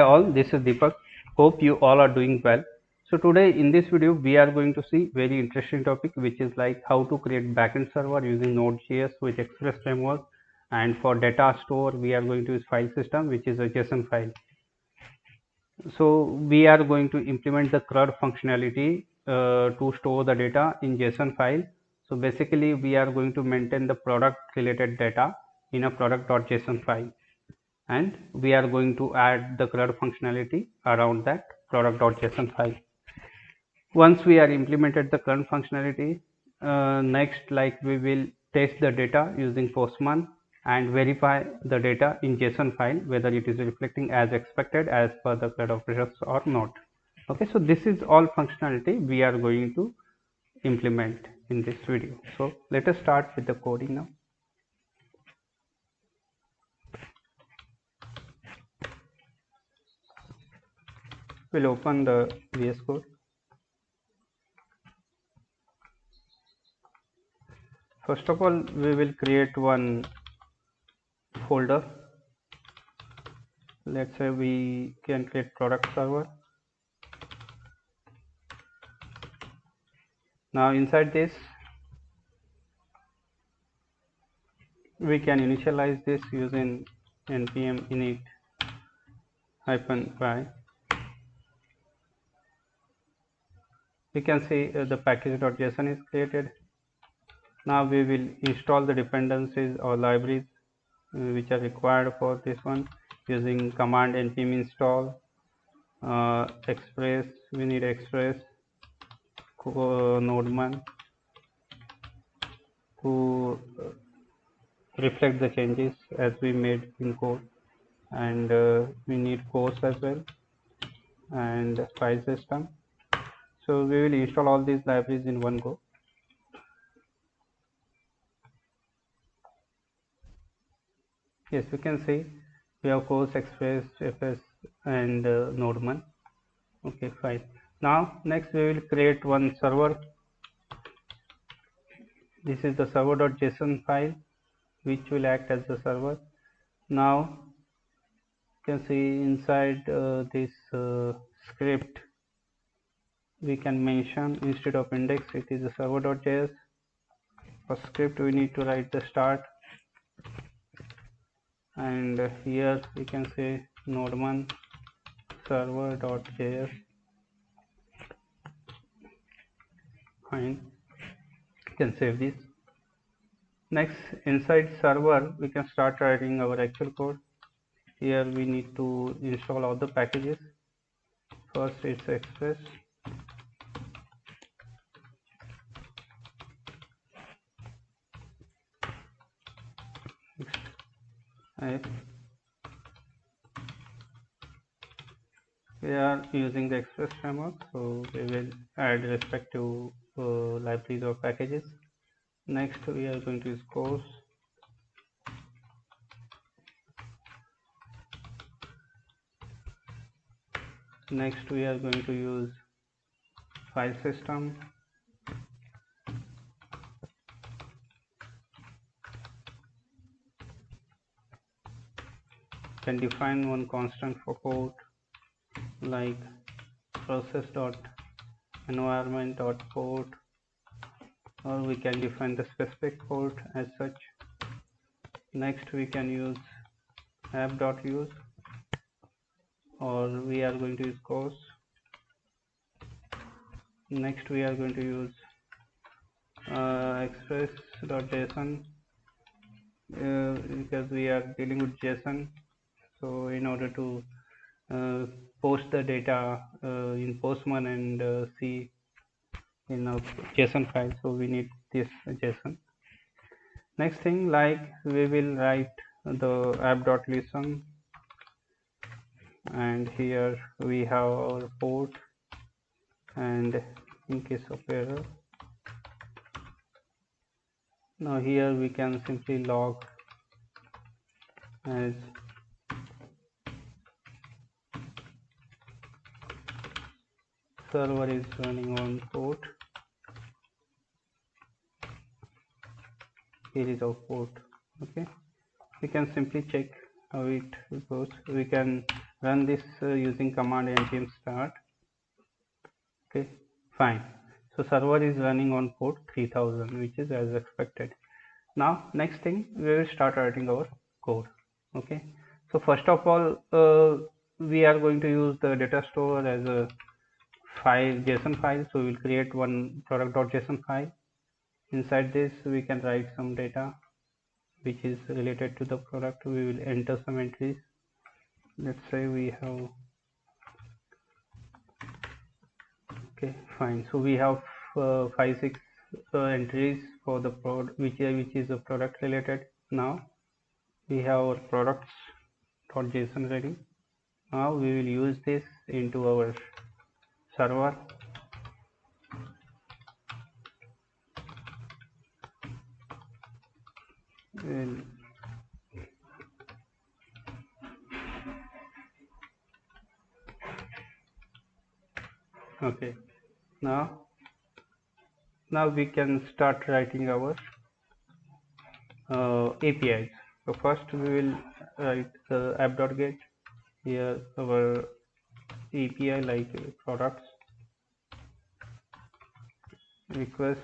All, this is Deepak. Hope you all are doing well. So today in this video we are going to see very interesting topic, which is like how to create backend server using Node.js with Express framework, and for data store we are going to use file system, which is a JSON file. So we are going to implement the CRUD functionality to store the data in JSON file. So basically we are going to maintain the product related data in a product.json file, and we are going to add the CRUD functionality around that product.json file. Once we are implemented the CRUD functionality, next like we will test the data using Postman and verify the data in JSON file whether it is reflecting as expected as per the CRUD operations or not. Okay, so this is all functionality we are going to implement in this video. So let us start with the coding now. We'll open the VS Code. First of all, we will create one folder. Let's say we can create product server. Now inside this, we can initialize this using npm init -y. We can see the package.json is created. Now we will install the dependencies or libraries which are required for this one using command npm install express. We need express nodeman to reflect the changes as we made in code, and we need course as well and file system. So we will install all these libraries in one go. Yes, we can see we have course, express, fs and nodeman. Okay, fine. Now next we will create one server. This is the server.json file which will act as the server. Now you can see inside this script we can mention, instead of index it is a server.js. For script we need to write the start, and here we can say nodeman server.js. Fine, you can save this. Next, inside server we can start writing our actual code. Here we need to install all the packages. First it's express, we are using the express framework, so we will add respective libraries or packages. Next we are going to use course. Next we are going to use file system. Can define one constant for port like process.environment.port, or we can define the specific port as such. Next we can use app.use, or we are going to use course. Next we are going to use express.json because we are dealing with JSON. So in order to post the data in Postman and see in a JSON file, so we need this JSON. Next thing, like we will write the app.listen, and here we have our port, and in case of error, now here we can simply log as server is running on port. Here is our port. Okay, we can simply check how it goes. We can run this using command npm start. Okay, fine. So server is running on port 3000, which is as expected. Now next thing, we will start writing our code. Okay, so first of all, we are going to use the data store as a file, JSON file. So we will create one product.json file. Inside this we can write some data which is related to the product. We will enter some entries. Let's say we have, okay, fine. So we have 5-6 entries for the product, which is a product related. Now we have our products.json ready. Now we will use this into our server. Okay, now we can start writing our APIs. So first we will write app.get. Here our API like products request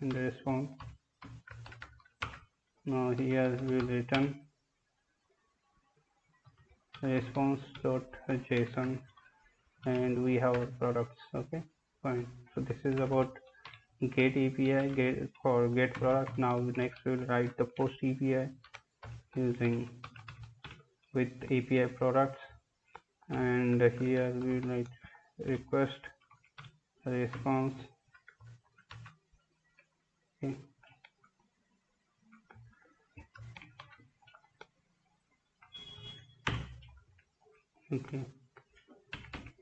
and response. Now here we will return response.json, and we have our products. Okay, fine. So this is about get API for get product. Now next we will write the post API using with API products, and here we will write request response. Okay. Okay.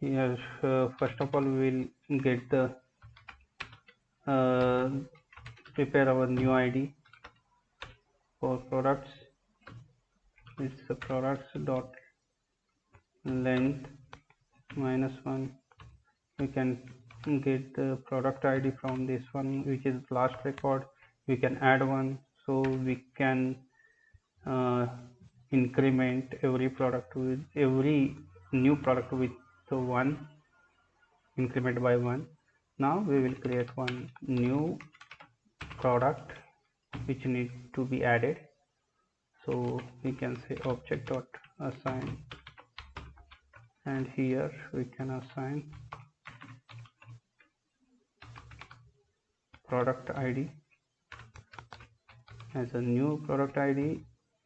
Here first of all we will get the prepare our new ID for products. It's the products dot length -1. We can get the product ID from this one, which is last record. We can add one, so we can increment every product with every new product with one, increment by 1. Now we will create one new product which need to be added. So we can say object dot assign, and here we can assign product ID as a new product ID. You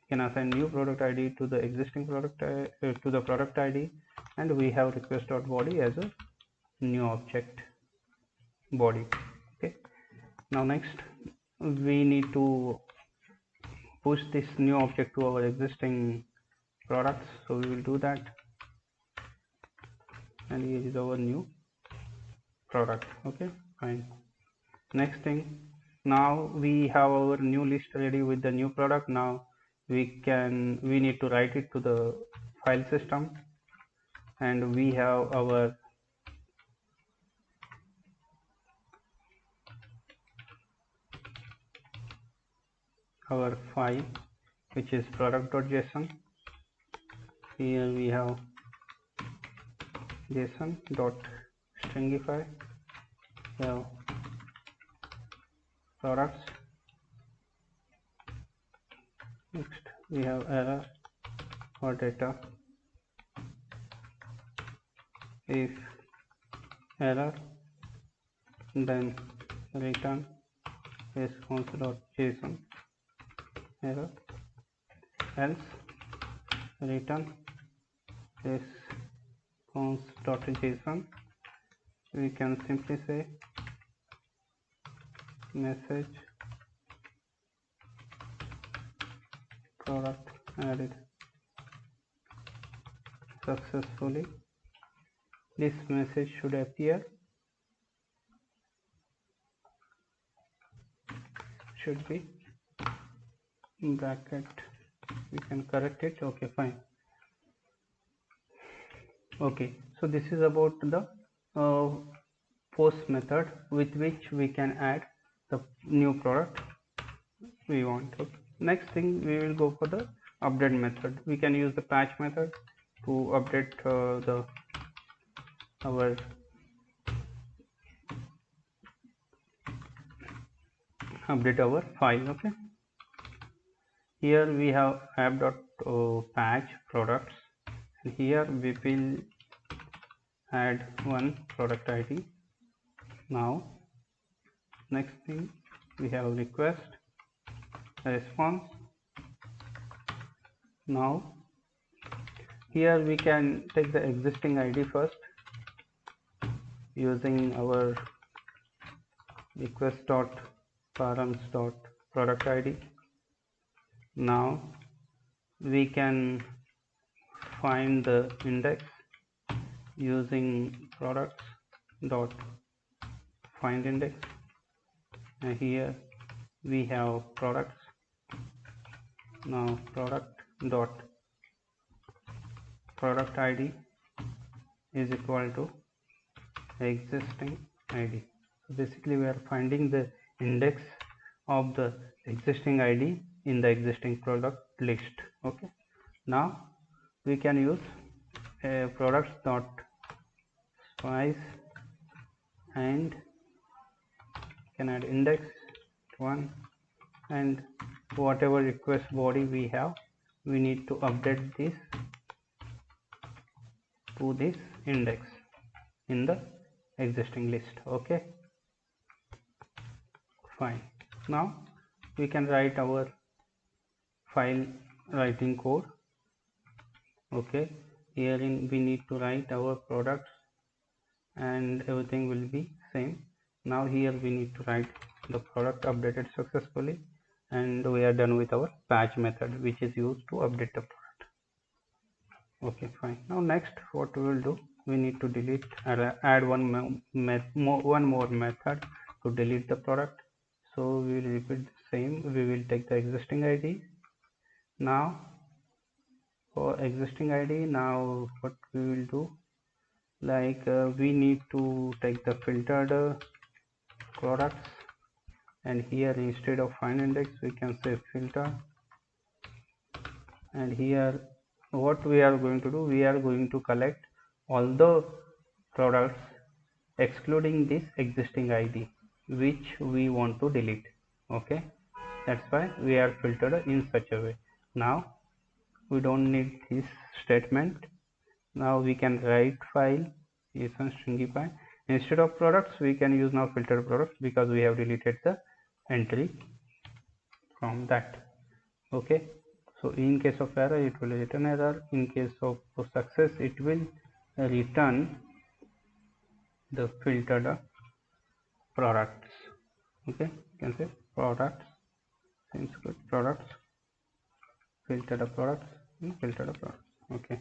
can assign new product ID to the existing product to the product ID, and we have request dot body as a new object body. Okay, now next we need to push this new object to our existing products, so we will do that, and here is our new product. Okay, fine. Next thing, now we have our new list ready with the new product. Now we need to write it to the file system, and we have our file which is product.json. Here we have json.stringify, we have products. Next we have error or data. If error, then return response.json error, else return response.json. We can simply say message product added successfully. This message should appear, should be in bracket. We can correct it. Okay, fine. Okay, so this is about the post method with which we can add the new product we want. Okay. Next thing, we will go for the update method. We can use the patch method. to update our file. Okay, here we have app.patch products, and here we will add one product ID. Now next thing, we have request response. Now here we can take the existing ID first using our request.params.product ID. Now we can find the index using products.findIndex, and here we have products. Now product ID is equal to existing ID. So basically we are finding the index of the existing ID in the existing product list. Okay, now we can use products.spice and can add index 1, and whatever request body we have, we need to update this to this index in the existing list. Okay, fine. Now we can write our file writing code. Okay, herein we need to write our products and everything will be same. Now here we need to write the product updated successfully, and we are done with our patch method, which is used to update the product. Okay, fine. Now next what we will do, we need to delete add one more method to delete the product. So we will repeat the same. We will take the existing ID. Now for existing ID, now what we will do, like we need to take the filtered products, and here instead of find index we can say filter, and here what we are going to do, we are going to collect all the products excluding this existing ID which we want to delete. Okay, that's why we are filtered in such a way. Now we don't need this statement. Now we can write file JSON stringify. Instead of products we can use now filtered products, because we have deleted the entry from that. Okay, so in case of error it will return error, in case of success it will return the filtered products. Okay, you can say products, seems good, products, filtered products, Okay,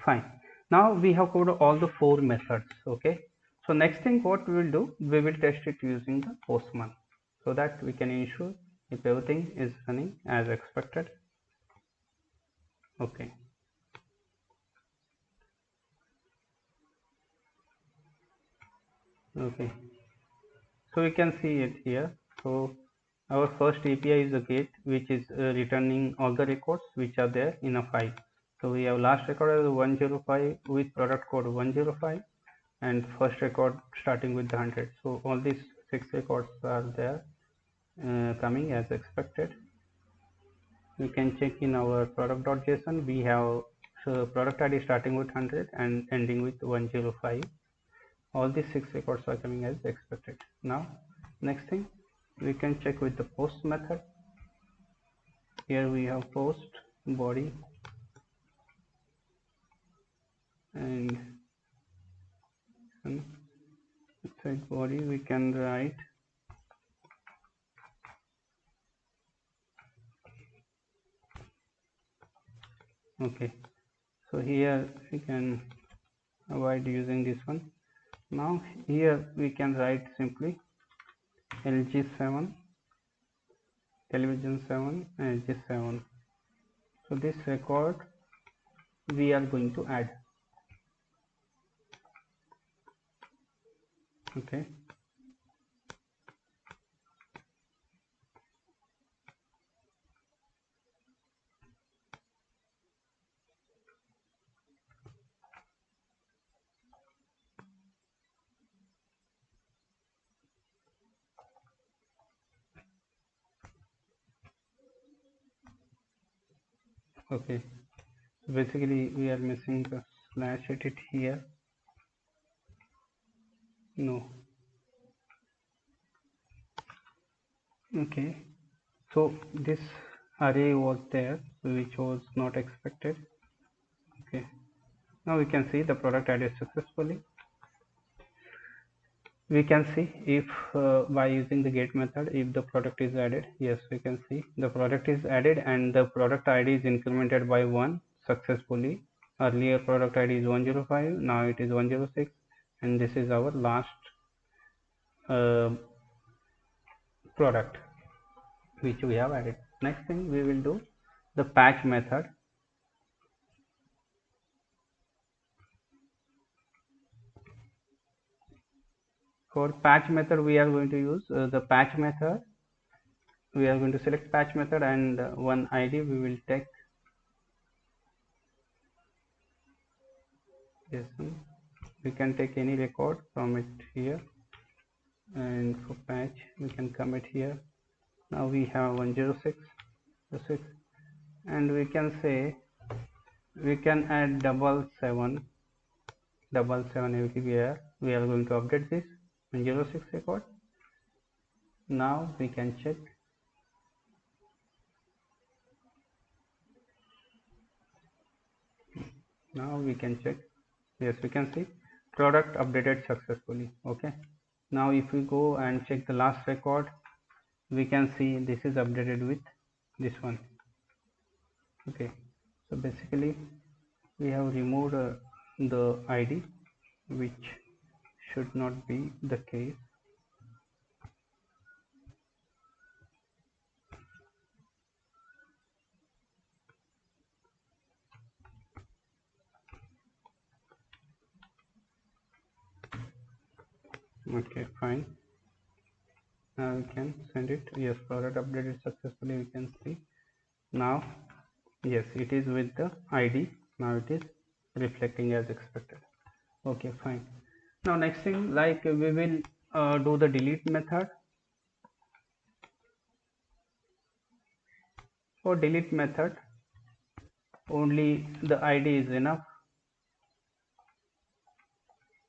fine. Now we have covered all the 4 methods. Okay, so next thing what we will do, we will test it using the Postman, so that we can ensure if everything is running as expected. Okay, so we can see it here. So our first API is the get, which is returning all the records which are there in a file. So we have last record as 105 with product code 105, and first record starting with the 100. So all these 6 records are there coming as expected. We can check in our product.json. We have product ID starting with 100 and ending with 105. All these 6 records are coming as expected. Now next thing, we can check with the post method. Here we have post body, and inside body we can write okay. So here we can avoid using this one. Now here we can write simply LG7, television 7, and LG7. So this record we are going to add. Okay, Okay, so basically we are missing the slash edit here. No. Okay, so this array was there which was not expected. Okay, now we can see the product added successfully. We can see if by using the get method if the product is added. Yes, we can see the product is added and the product ID is incremented by 1 successfully. Earlier product ID is 105, now it is 106, and this is our last uh, product which we have added. Next thing we will do the patch method. For patch method we are going to use the patch method. We are going to select patch method and one ID we will take JSON. We can take any record from it here, and for patch we can commit here. Now we have 106, and we can say we can add 777 everywhere. We are going to update this 106 record. Now we can check. Now we can check. Yes, we can see product updated successfully. Okay, now if we go and check the last record, we can see this is updated with this one. Okay, so basically we have removed the ID, which should not be the case. Okay, fine. Now we can send it. Yes, product updated successfully. We can see now. Yes, it is with the ID. Now it is reflecting as expected. Okay, fine. Now next thing, like we will do the delete method. For delete method, only the ID is enough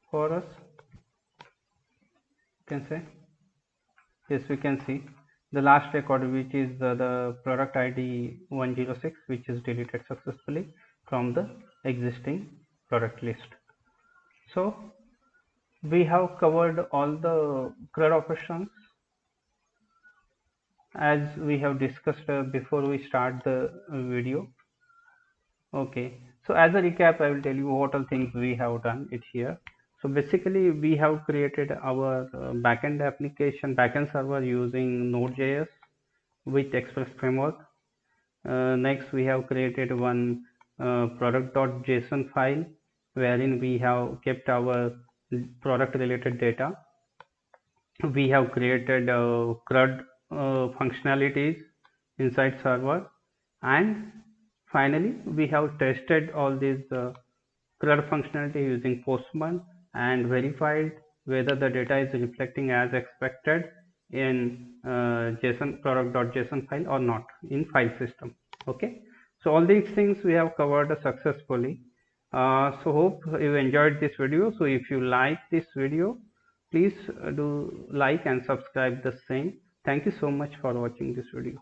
for us. You can say. Yes, we can see the last record, which is the product ID 106, which is deleted successfully from the existing product list. So we have covered all the CRUD operations as we have discussed before we start the video. Okay, so as a recap, I will tell you what all things we have done it here. So basically we have created our backend application, backend server using Node.js with Express framework. Next we have created one product.json file wherein we have kept our product related data. We have created CRUD functionalities inside server, and finally we have tested all these CRUD functionality using Postman and verified whether the data is reflecting as expected in JSON product.json file or not in file system. Okay, so all these things we have covered successfully. So hope you enjoyed this video. So if you like this video, please do like and subscribe the same. Thank you so much for watching this video.